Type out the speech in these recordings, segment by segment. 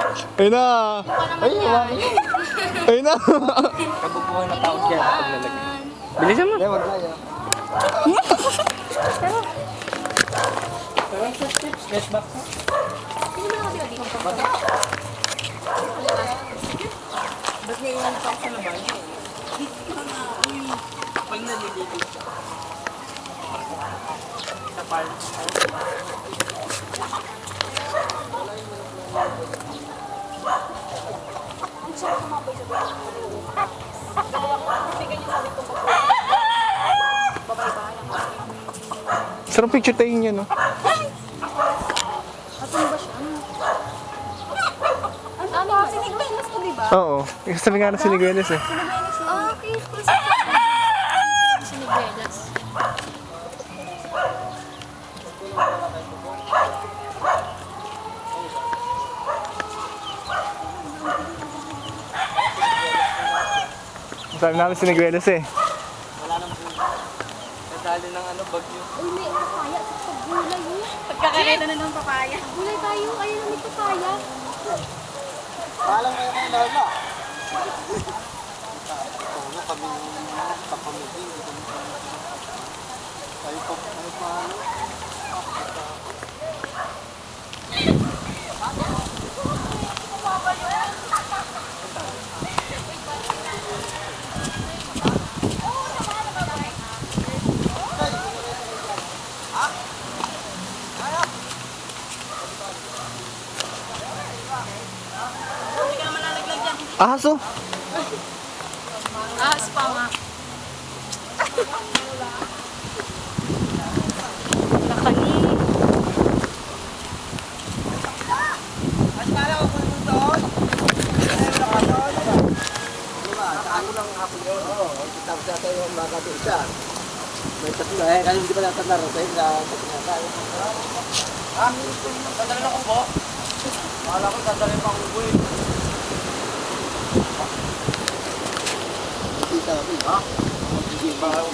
Ayun na. Ay, Ayun na. Kabubuhan na tao dyan kapag lalagyan. Bilisan mo. wag na yan. Yes, box. Ba't niya yung talk sa labas? Pag naliligo siya. Sa park. Sarap picture tayo niya, no? Ano? Sinigwelas ko, diba? Oo. Sabi nga na siniguelas eh. Okay, sinigwelas. Sabi namin siniguelas eh. Wala nang buhay. Nadali ng ano, bagyo. Uy, may papaya sa paggulay eh. Pagkakakita na ng papaya. Gulay tayo, ayaw na may papaya. Palang ngayon ang lala. Oo nga, kami kapamigin. Tayo pa, ano pa, ano? Aso. Spa nga. Nakani. Tapos natin yung mga kabisa. May tatlo eh, kasi hindi pa natin narating na Ha? Sandali na ko po. Akala ko sandali pa ang uwi. hindi kami. Ha?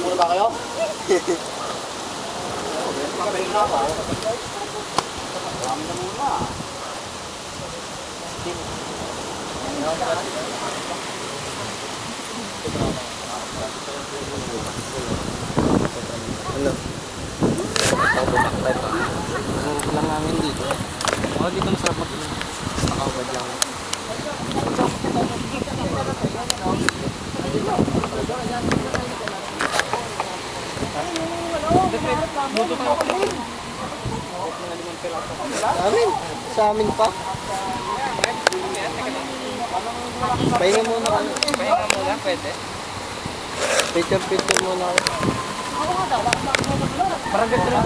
Muna ba kayo? Pakabayin na ako. Kami na muna. Ano? Ako bumakbay pa. Ang lang namin dito. Ako dito masarap mag-inom. Nakahubad lang. Sa amin pa. Pahinga muna kami. Pahinga muna, pwede. Picture muna kami. Parang ganito lang